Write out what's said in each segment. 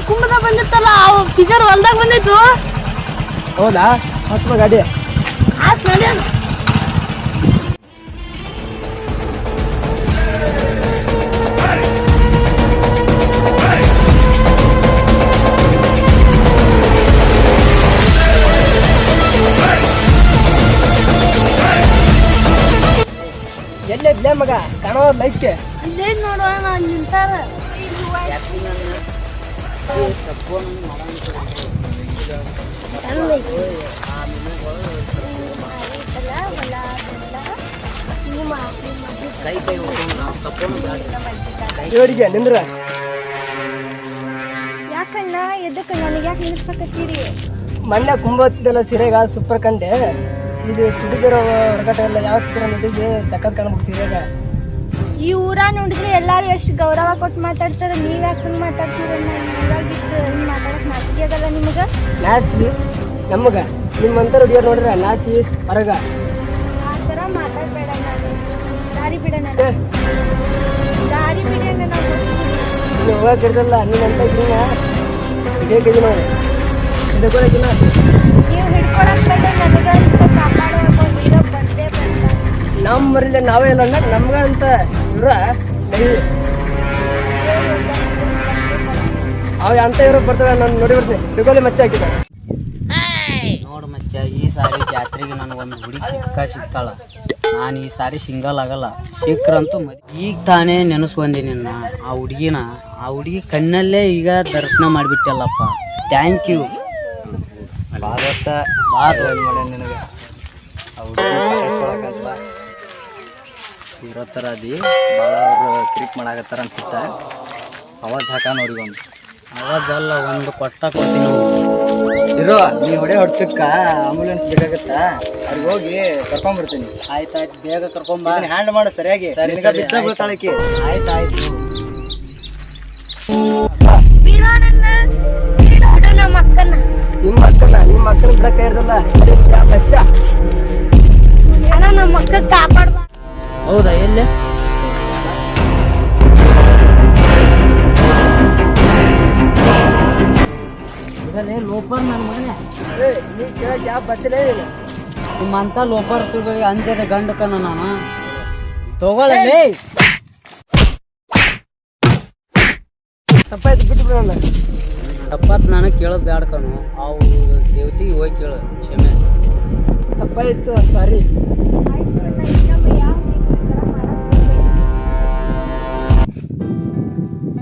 ಕುಂಭದ ಬಂದಿತ್ತಲ್ಲ ಅವು ಫಿಗರ್ ಹೊಲ್ದಾಗ ಬಂದಿತ್ತು. ಹೌದಾ? ಹತ್ತು ಗಾಡಿ ಆಯ್ತು ನೋಡಿ. ಎಲ್ಲೇ ಮಗ ಕಾಣೋ ಲೈಟ್ಗೆ ಇಲ್ಲೇ ನೋಡುವ ನಾನು ನಿಂತಾರ. ಇವರಿಗೆ ನಿಂದ್ರ ಯಾಕಣ್ಣ ಎದಕ್ಕೆ ನನಗೆ ಯಾಕೆ ನಿಲ್ಸಕತ್ತೀರಿ? ಮೊನ್ನೆ ಕುಂಭತ್ತಿದ್ದೆಲ್ಲ ಸೀರೆಗ ಸೂಪರ್ ಕಂಡೆ. ಇದು ಸುಡಿದಿರೋ ಹೊರಗಟ ಎಲ್ಲ ಯಾವ ತರ ನೋಡಿದ್ವಿ, ಸಖತ್ ಕಾಣ್ಬೇಕು ಸೀರೆಗ. ಈ ಊರ ನೋಡಿದ್ರೆ ಎಲ್ಲಾರು ಎಷ್ಟು ಗೌರವ ಕೊಟ್ಟು ಮಾತಾಡ್ತಾರೆ, ನೀವ್ ಯಾಕೆ ಹಂಗೆ ಮಾತಾಡ್ತೀರ? ಊರಾಗಿದ್ದು ಹಿಂಗೆ ಮಾತಾಡಕ್ ನಾಚಿಕೆ ಆಗಲ್ಲ ನಿಮಗೆ? ನಾಚಿ ನಮಗ ನಿಮ್ಮಂತ ಹುಡುಗಿಯರ್ ನೋಡ್ರ ನಾಚಿ ಹೊರಗ. ಆ ಥರ ಮಾತಾಡ್ಬೇಡ. ನಾನು ದಾರಿ ಬಿಡೋಣ, ದಾರಿ ಬಿಡೋಣ. ನಾವು ನೀನು ಹೋಗಕ್ಕಿರ್ದಲ್ಲ ನೀನಂತ ಇದ್ದೀನ ಹಿಡಿಯೋಕಿದ್ದೀನ ನೋಡಿ ಹಿಡ್ಕೊಳಕಿನ. ನೀವು ಹಿಡ್ಕೊಳಕ್ ಬೇಡ, ನನಗಂತ ಕಾಪಾಡೋ ಇರೋ ಬಂದೇ ಬಂದ. ನಮ್ಮ ಮರಿಲೆ ನಾವೇ ಇಲ್ಲ ಅಣ್ಣ ನಮ್ಗ ಅಂತ ಇವ್ರ ಅವ ಅಂತ ಇವ್ರು ಬರ್ತಾವೆ. ನಾನು ನೋಡಿ ಬರ್ತೀನಿ. ಹಿಡ್ಕೊಲಿ ಮಚ್ಚ ಹಾಕಿದ ನೋಡು ಮಚ್ಚ, ಈ ಸಾರಿ ಜಾತ್ರೆಗೆ ನನಗೊಂದು ಹುಡುಗಿ ಸಿಕ್ಕಾಳ. ನಾನು ಈ ಸಾರಿ ಸಿಂಗಲ್ ಆಗಲ್ಲ, ಸಿಕ್ಕ್ರಂತೂ ಈಗ ತಾನೇ ನೆನೆಸ್ಕೊಂಡಿ ನಿನ್ನ ಆ ಹುಡುಗಿನ. ಆ ಹುಡುಗಿ ಕಣ್ಣಲ್ಲೇ ಈಗ ದರ್ಶನ ಮಾಡಿಬಿಟ್ಟಲ್ಲಪ್ಪ. Thank you. ಭಾಳ ಮಾಡಿ ನಿನಗೆ ಇರೋ ಥರ ಅದಿ ಭಾಳ ಅವರು ಕ್ರಿಕ್ ಮಾಡಾಕತ್ತಾರ ಅನ್ಸುತ್ತೆ. ಅವಾಜ್ ಹಾಕ ನೋಡಿಗೊಂದು ಅವಾಜ್ ಅಲ್ಲ, ಒಂದು ಕೊಡ್ತೀನಿ. ಇರೋ ನೀ ಹೊಡೆ ಹೊಡ್ತಕ್ಕ ಆಂಬುಲೆನ್ಸ್ ಬೇಕಾಗತ್ತಾ? ಅವ್ರಿಗೆ ಹೋಗಿ ಕರ್ಕೊಂಡ್ಬರ್ತೀನಿ. ಆಯ್ತಾಯ್ತು, ಬೇಗ ಕರ್ಕೊಂಬ. ಹ್ಯಾಂಡ್ ಮಾಡು ಸರಿಯಾಗಿ. ಬಿದ್ದ ಬೀಳ್ತಾಳಕಿ. ಆಯ್ತಾಯ್ತು. ನಮ್ಮ ಅಕ್ಕನ ನಿಮ್ಮ ಅಕ್ಕನ ಬಿಡಕ್ಕೆ ಇರೋದಲ್ಲ ಬಚ್ಚ. ಅಣ್ಣ ನಮ್ಮ ಅಕ್ಕ ಕಾಪಾಡ್ಬ. ಹೌದಾ? ಎಲ್ಲೇ ಲೋಪರ್ ನನ್ನ ಮಗನೇ. ನೀ ಕೇಳಕ್ಕೆ ಯಾವ ಬಚ್ಚಲೇ ಇಲ್ಲ. ನಿಮ್ಮಂತ ಲೋಪರ್ಸ್ಗಳಿಗೆ ಅಂಜದೆ ಗಂಡಕನ ನಾನು ತಗೊಳ್ಳಲೇ. ತಪ್ಪಾಯ್ತು, ಬಿಟ್ಟು ಬಿಡೋಣ. ತಪ್ಪತ್ ನನಗೆ ಕೇಳೋದು ಬ್ಯಾಡ್ಕನು. ಅವು ದೇವತಿಗೆ ಹೋಗಿ ಕೇಳು, ಕ್ಷಮೆ. ತಪ್ಪಾಯ್ತು, ಸಾರಿ.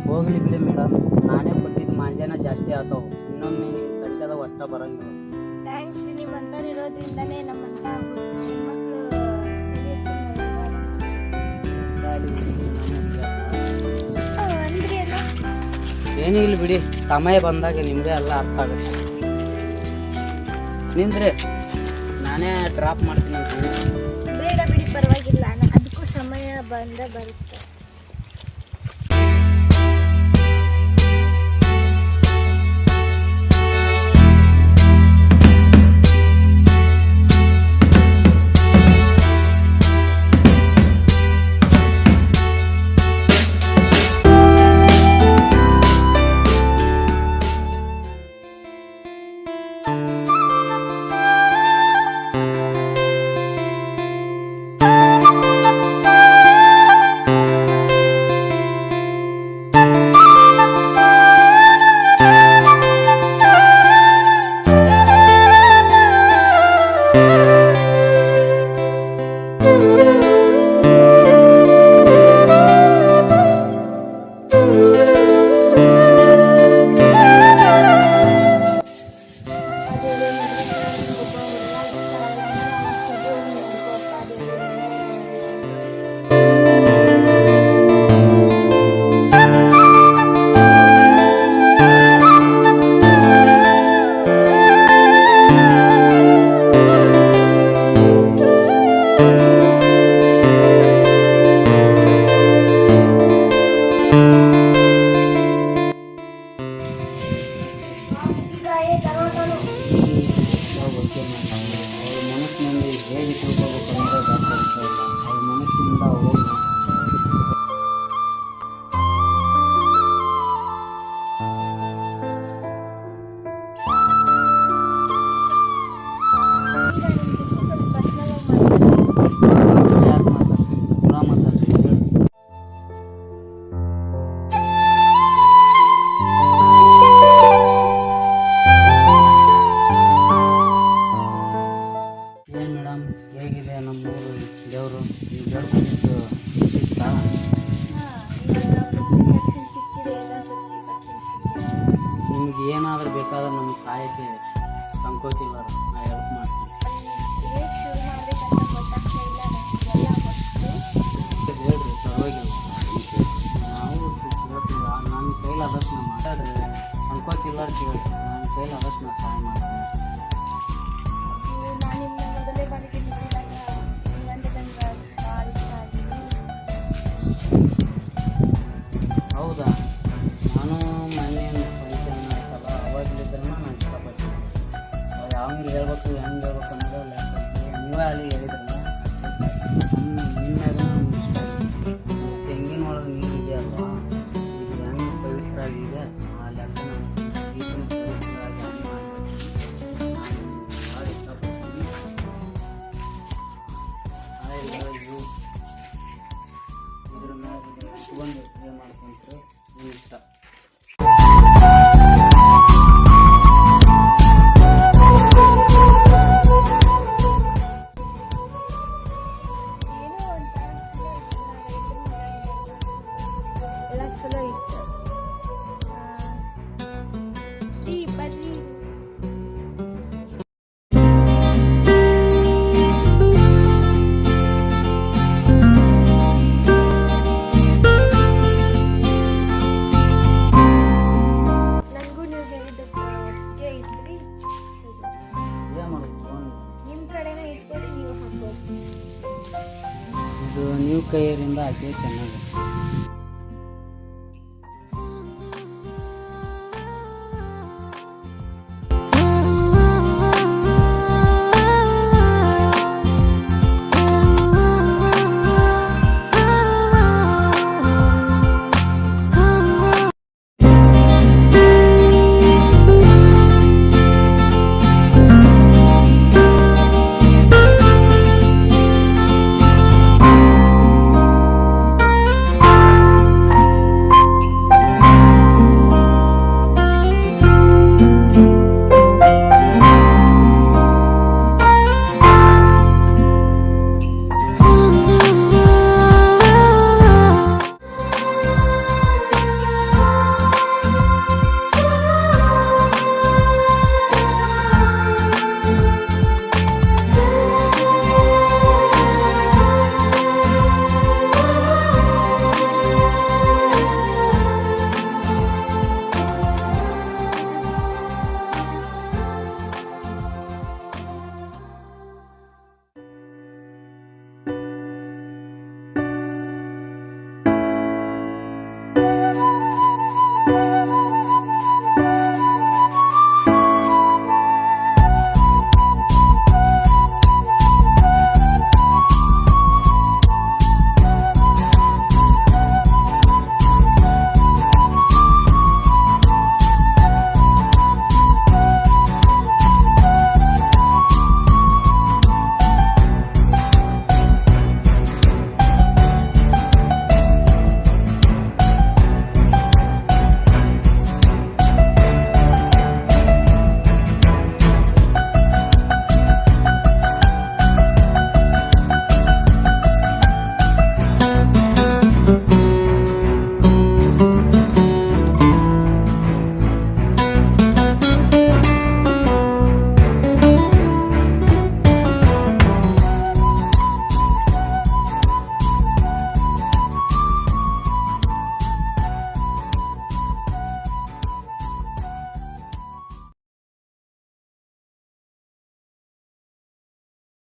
ಹೋಗ್ಲಿ ಬಿಡಿ ಮೇಡಮ್, ನಾನೇ ಕೊಟ್ಟಿದ್ದು ಮಾಂಜಾನ ಜಾಸ್ತಿ ಆಗ್ತಾವ. ಇನ್ನೊಮ್ಮೆ ಗಂಟದ ಒಟ್ಟ ಬರಂಗಿಲ್ಲ. ಥ್ಯಾಂಕ್ಸ್. ನಿಮ್ಮಂತವ್ರು ಇರೋದ್ರಿಂದನೇ ನಮ್ಮಂತ ಹೆಣ್ಮಕ್ಳು ಅಂದ್ರಿ ಅಲ್ಲ. ಏನೂ ಇಲ್ಲ ಬಿಡಿ, ಸಮಯ ಬಂದಾಗ ನಿಮಗೆ ಎಲ್ಲ ಅರ್ಥ ಆಗುತ್ತೆ. ನಿಂದ್ರೆ ನಾನೇ ಡ್ರಾಪ್ ಮಾಡ್ತೀನಿ ಅಂತ. ಬೇಡ ಬಿಡಿ, ಪರವಾಗಿಲ್ಲ. ಅದಕ್ಕೂ ಸಮಯ ಬರುತ್ತೆ. ನಿಮ್ಗೆ ಏನಾದರೂ ಬೇಕಾದ್ರೆ ನಮ್ಗೆ ಸಹಾಯಕ್ಕೆ ಸಂಕೋಚ ಇಲ್ಲ, ನಾ ಹೆಲ್ಪ್ ಮಾಡ್ತೀನಿ. ಹೇಗೆ ಶುರು ಮಾಡ್ಬೇಕಂತ ಗೊತ್ತಾಗ್ತಾ ಇಲ್ಲ ನನಗೆಲ್ಲ ಗೊತ್ತು. ಹೇಳ್ರಿ, ಪರವಾಗಿಲ್ಲ. ನಾವು ಕೇಳ್ತೀವಿ, ನನ್ನ ಕೈಲಿ ಆದಷ್ಟು ನಾ ಮಾತಾಡ್ರಿ, ಸಂಕೋಚ ಇಲ್ಲ ಕೇಳಿ, ನನ್ನ ಕೈಲಿ ಆದಷ್ಟು ನಾ ಸಹಾಯ ಮಾಡ್ತೀನಿ. ನಾನು ನಿಮ್ಮ ಮೊದಲೇ ಬಾರಿಗೆ ನೋಡಿದಾಗ ನೀವಂದ್ರೆ ನಂಗೆ ಭಾಳ ಇಷ್ಟ ಆಗಿದೆ. ಹೌದಾ? ನಾನು ಮೊನ್ನೆ ಫಂಕ್ಷನ್ ಆಯ್ತಲ್ಲ, ಅವಾಗಲಿದ್ದಲ್ಲ ನಾನು ಇಷ್ಟಪಡ್ತೀನಿ. ಅವ್ರು ಯಾವಂಗೆ ಹೇಳ್ಬೇಕು ಹೆಂಗೆ ಹೇಳ್ಬೇಕು ಅನ್ನೋದು ನೀವೇ ಅಲ್ಲಿ ಹೇಳಿದ್ರಲ್ಲ, ನಿಮ್ಮ್ಯಾಗ ನಮ್ಗೆ ಇಷ್ಟ. ತೆಂಗಿನ ಒಳಗೆ ನೀರು ಇದೆಯಲ್ವಾ, ಇದು ಹೆಂಗೆ ಪವಿತ್ರ ಆಗಿದೆ ಆ ಲೆಕ್ಕ ಈಗಿನ ಪವಿತ್ರವಾಗಿ ಹಂಗೆ ಮಾಡ್ತೀನಿ. ಭಾಳ ಇಷ್ಟಪಡ್ತೀನಿ. ಇದ್ರ ಮ್ಯಾಗ ಇಟ್ಕೊಂಡು ಏನು ಮಾಡ್ಕೊಂತ ನೀವು ಇಷ್ಟ. ಏನೋ ಒಂಥರ ಎಲ್ಲ ಚಲೋ ಇತ್ತು. ಟೀ ಬರ್ರಿ. ನನಗೂ ನೀವು ಹೇಳಿದ್ದಕ್ಕೆ ಒಟ್ಟಿಗೆ ಇದ್ರಿ. ಏನು ಮಾಡೋದು ಫೋನ್? ನಿಮ್ಮ ಕಡೆನೇ ಇಟ್ಕೊಂಡು ನೀವು ಹಾಕೋದು. ಇದು ನೀವು ಕೈಯಿಂದ ಹಾಕಿ ಚೆನ್ನಾಗಿ